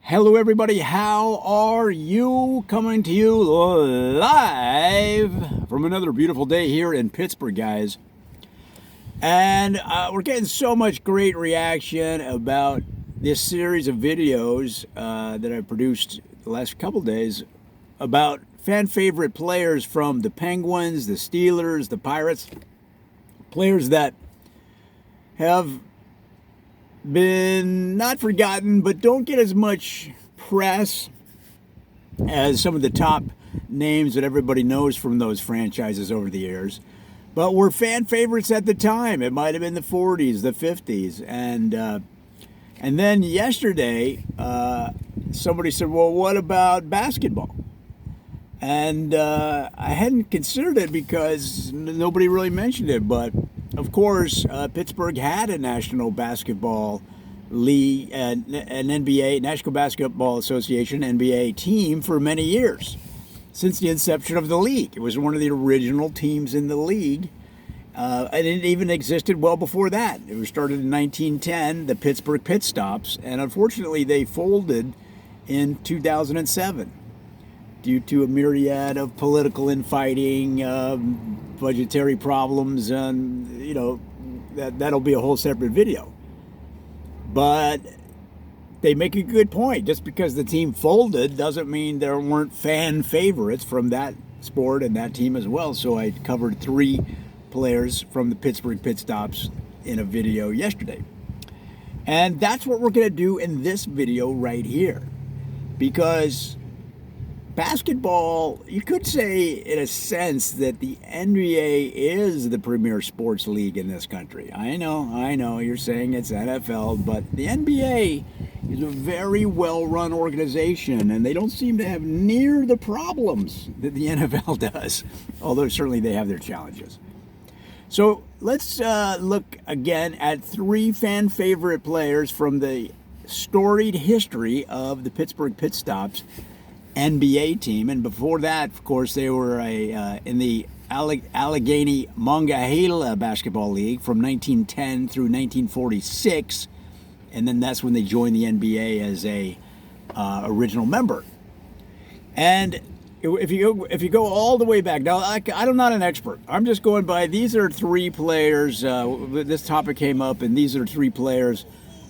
Hello, everybody. How are you? Coming to you live from another beautiful day here in Pittsburgh, guys. And we're getting so much great reaction about this series of videos that I produced the last couple days about fan favorite players from the Penguins, the Steelers, the Pirates, players that have been not forgotten, but don't get as much press as some of the top names that everybody knows from those franchises over the years. But were fan favorites at the time. It might have been the 40s, the 50s. And then yesterday, somebody said, well, what about basketball? And I hadn't considered it because nobody really mentioned it, but of course, Pittsburgh had a National Basketball League, an NBA, National Basketball Association, NBA team for many years, since the inception of the league. It was one of the original teams in the league, and it even existed well before that. It was started in 1910, the Pittsburgh Pitstops, and unfortunately they folded in 2007 due to a myriad of political infighting, budgetary problems, and that'll be a whole separate video. But they make a good point. Just because the team folded doesn't mean there weren't fan favorites from that sport and that team as well. So I covered 3 players from the Pittsburgh Pitstops in a video yesterday. And that's what we're going to do in this video right here. Because basketball, you could say in a sense that the NBA is the premier sports league in this country. I know, you're saying it's NFL, but the NBA is a very well-run organization, and they don't seem to have near the problems that the NFL does, although certainly they have their challenges. So let's look again at 3 fan favorite players from the storied history of the Pittsburgh Pitstops NBA team, and before that, of course, they were in the Allegheny Monongahela Basketball League from 1910 through 1946, and then that's when they joined the NBA as a original member. And if you go all the way back, now I'm not an expert. I'm just going by, these are 3 players. This topic came up, and these are 3 players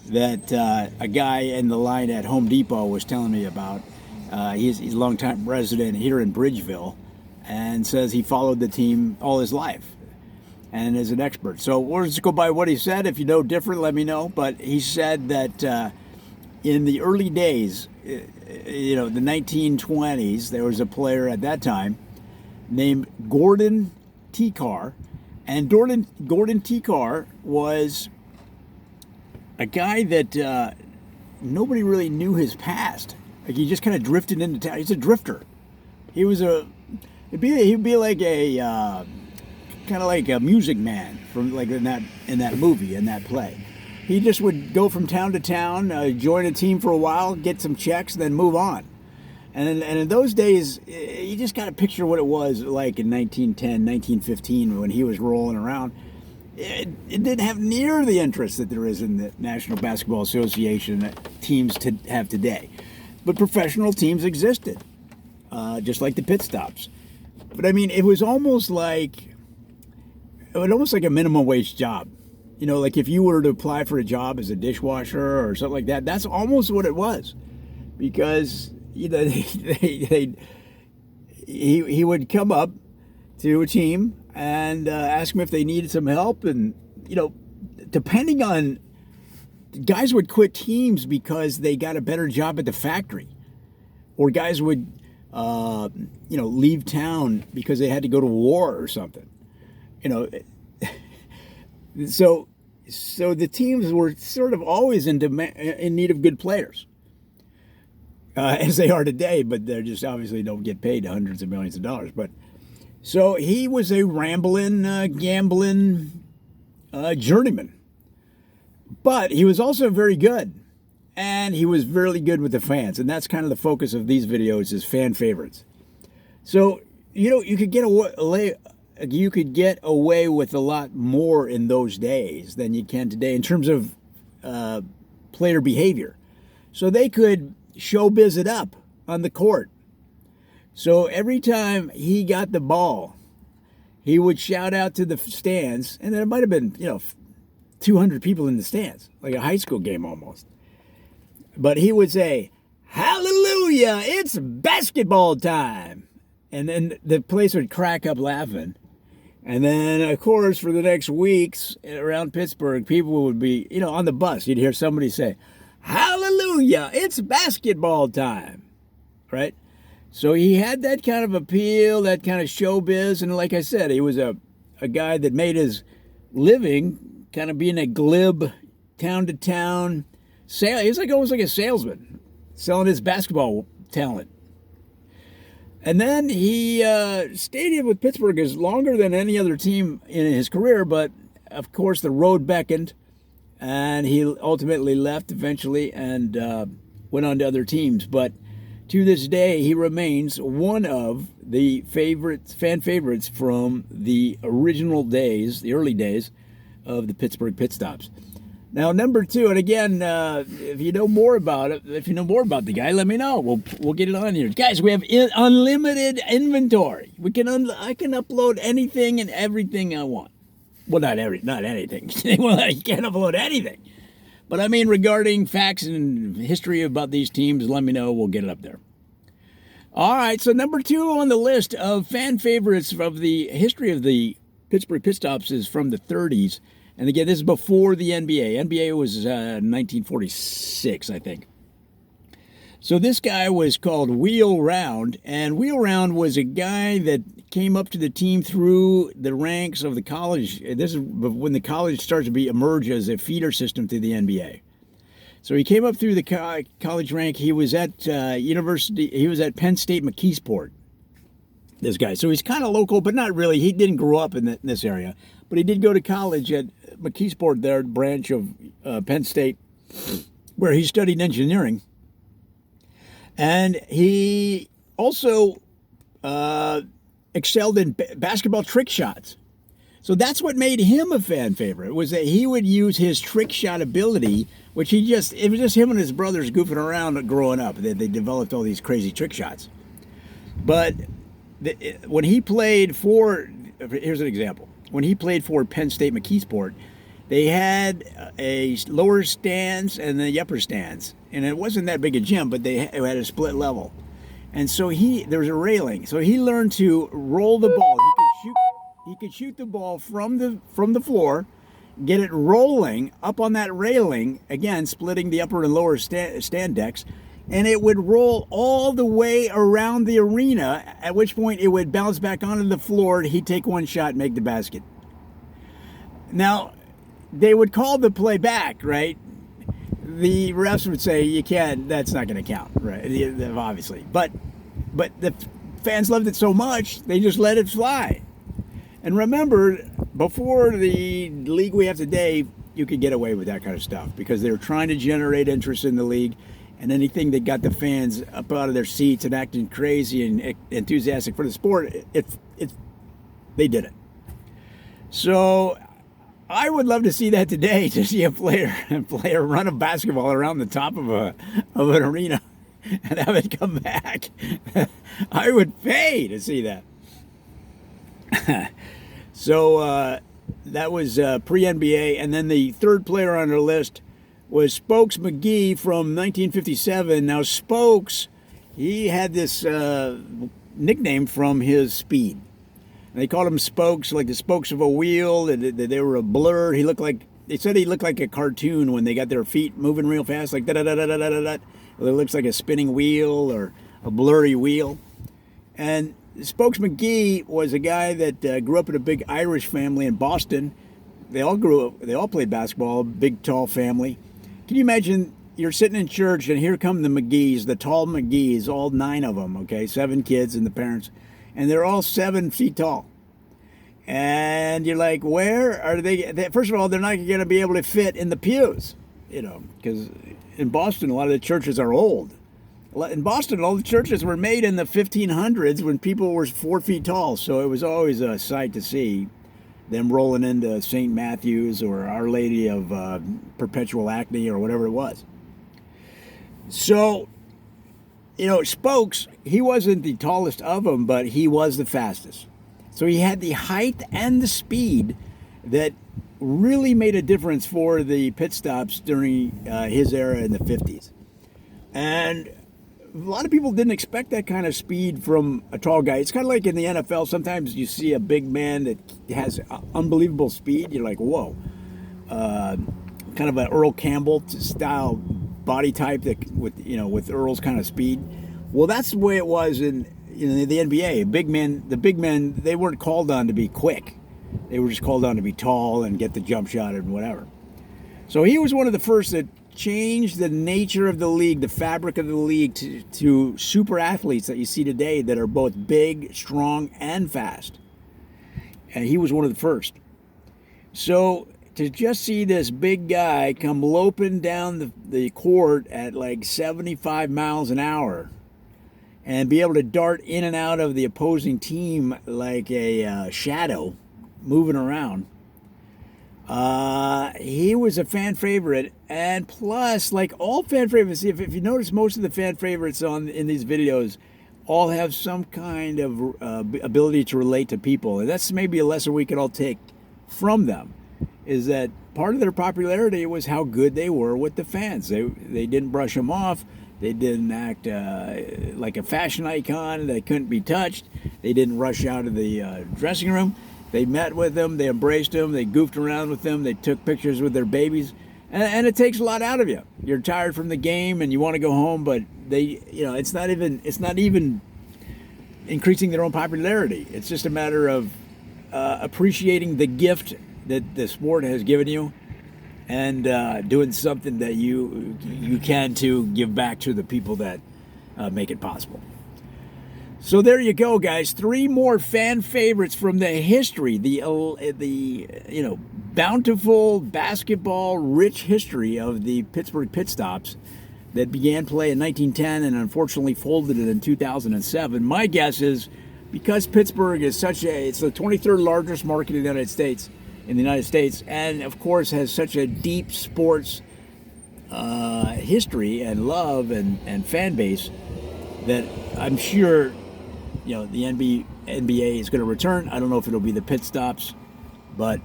that a guy in the line at Home Depot was telling me about. He's a longtime resident here in Bridgeville, and says he followed the team all his life and is an expert. So we'll just go by what he said. If you know different, let me know. But he said that in the early days, the 1920s, there was a player at that time named Gordon Tikar, and Gordon Tikar was a guy that nobody really knew his past. Like, he just kind of drifted into town. He's a drifter. He was he'd be like a kind of like a Music Man from like in that movie, in that play. He just would go from town to town, join a team for a while, get some checks, and then move on. And in those days, you just got to picture what it was like in 1910, 1915 when he was rolling around. It didn't have near the interest that there is in the National Basketball Association that teams have today. But professional teams existed, just like the Pitstops. But I mean, it was almost like a minimum wage job. Like if you were to apply for a job as a dishwasher or something like that, that's almost what it was. Because he would come up to a team and ask them if they needed some help, and depending on. Guys would quit teams because they got a better job at the factory, or guys would, leave town because they had to go to war or something. So the teams were sort of always in need of good players, as they are today. But they're just obviously don't get paid hundreds of millions of dollars. But so he was a rambling, gambling journeyman. But he was also very good, and he was really good with the fans, and that's kind of the focus of these videos, is fan favorites. So you could get away with a lot more in those days than you can today in terms of player behavior. So they could showbiz it up on the court. So every time he got the ball, he would shout out to the stands, and there might have been, 200 people in the stands, like a high school game almost. But he would say, "Hallelujah, it's basketball time." And then the place would crack up laughing. And then, of course, for the next weeks around Pittsburgh, people would be, on the bus. You'd hear somebody say, "Hallelujah, it's basketball time." Right? So he had that kind of appeal, that kind of showbiz. And like I said, he was a guy that made his living kind of being a glib town-to-town sale. He was almost like a salesman selling his basketball talent. And then he stayed with Pittsburgh as longer than any other team in his career, but of course the road beckoned, and he ultimately left eventually and went on to other teams. But to this day, he remains one of the fan favorites from the original days, the early days of the Pittsburgh Pitstops. Now, number 2, and again, if you know more about it, if you know more about the guy, let me know. We'll get it on here, guys. We have unlimited inventory. I can upload anything and everything I want. Well, not anything. Well, you can't upload anything. But I mean, regarding facts and history about these teams, let me know. We'll get it up there. All right, so number 2 on the list of fan favorites of the history of the Pittsburgh Pitstops is from the 30s. And again, this is before the NBA. NBA was 1946, I think. So this guy was called Wheel Round, and Wheel Round was a guy that came up to the team through the ranks of the college. This is when the college starts to emerge as a feeder system to the NBA. So he came up through the college rank. He was at university. He was at Penn State McKeesport. This guy. So he's kind of local, but not really. He didn't grow up in this area, but he did go to college at McKeesport, their branch of Penn State, where he studied engineering. And he also excelled in basketball trick shots. So that's what made him a fan favorite, was that he would use his trick shot ability, which it was just him and his brothers goofing around growing up. They developed all these crazy trick shots. But when he played for, here's an example. When he played for Penn State McKeesport, they had a lower stands and the upper stands. And it wasn't that big a gym, but they had a split level. And so there was a railing. So he learned to roll the ball. He could shoot the ball from the floor, get it rolling up on that railing, again, splitting the upper and lower stand decks, and it would roll all the way around the arena, at which point it would bounce back onto the floor, and he'd take one shot and make the basket. Now, they would call the play back, right? The refs would say, you can't, that's not going to count, right? Obviously. But the fans loved it so much, they just let it fly. And remember, before the league we have today, you could get away with that kind of stuff because they were trying to generate interest in the league, and anything that got the fans up out of their seats and acting crazy and enthusiastic for the sport, they did it. So I would love to see that today, to see a player run a basketball around the top of an arena and have it come back. I would pay to see that. So that was pre-NBA. And then the third player on our list was Spokes McGee from 1957. Now, Spokes, he had this nickname from his speed. And they called him Spokes, like the spokes of a wheel. They were a blur. They said he looked like a cartoon when they got their feet moving real fast, like da-da-da-da-da-da-da. It looks like a spinning wheel or a blurry wheel. And Spokes McGee was a guy that grew up in a big Irish family in Boston. They all played basketball, big, tall family. Can you imagine you're sitting in church and here come the McGees, the tall McGees, all 9 of them, okay, 7 kids and the parents, and they're all 7 feet tall. And you're like, where are they? First of all, they're not going to be able to fit in the pews, because in Boston, a lot of the churches are old. In Boston, all the churches were made in the 1500s when people were 4 feet tall, so it was always a sight to see them rolling into St. Matthew's or Our Lady of Perpetual Acne or whatever it was. So Spokes, he wasn't the tallest of them, but he was the fastest. So he had the height and the speed that really made a difference for the pit stops during his era in the 50s. And a lot of people didn't expect that kind of speed from a tall guy. It's kind of like in the NFL. Sometimes you see a big man that has unbelievable speed. You're like, whoa. Kind of an Earl Campbell style body type that with Earl's kind of speed. Well, that's the way it was in the NBA. The big men, they weren't called on to be quick. They were just called on to be tall and get the jump shot and whatever. So he was one of the first that changed the nature of the league, the fabric of the league to super athletes that you see today that are both big, strong, and fast. And he was one of the first. So to just see this big guy come loping down the court at like 75 miles an hour and be able to dart in and out of the opposing team like a shadow moving around, he was a fan favorite. And plus, like all fan favorites, if you notice, most of the fan favorites in these videos all have some kind of ability to relate to people. And that's maybe a lesson we can all take from them, is that part of their popularity was how good they were with the fans. They didn't brush them off. They didn't act like a fashion icon that couldn't be touched. They didn't rush out of the dressing room. They met with them. They embraced them. They goofed around with them. They took pictures with their babies. And it takes a lot out of you. You're tired from the game and you want to go home, but it's not even increasing their own popularity. It's just a matter of appreciating the gift that the sport has given you, and doing something that you can to give back to the people that make it possible. So there you go, guys. 3 more fan favorites from the history, the bountiful basketball rich history of the Pittsburgh Pitstops that began play in 1910 and unfortunately folded it in 2007. My guess is because Pittsburgh is it's the 23rd largest market in the United States, and of course has such a deep sports history and love and fan base, that I'm sure the NBA is going to return. I don't know if it'll be the Pitstops, but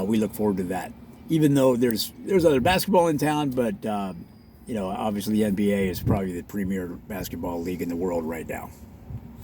we look forward to that. Even though there's other basketball in town, but obviously the NBA is probably the premier basketball league in the world right now.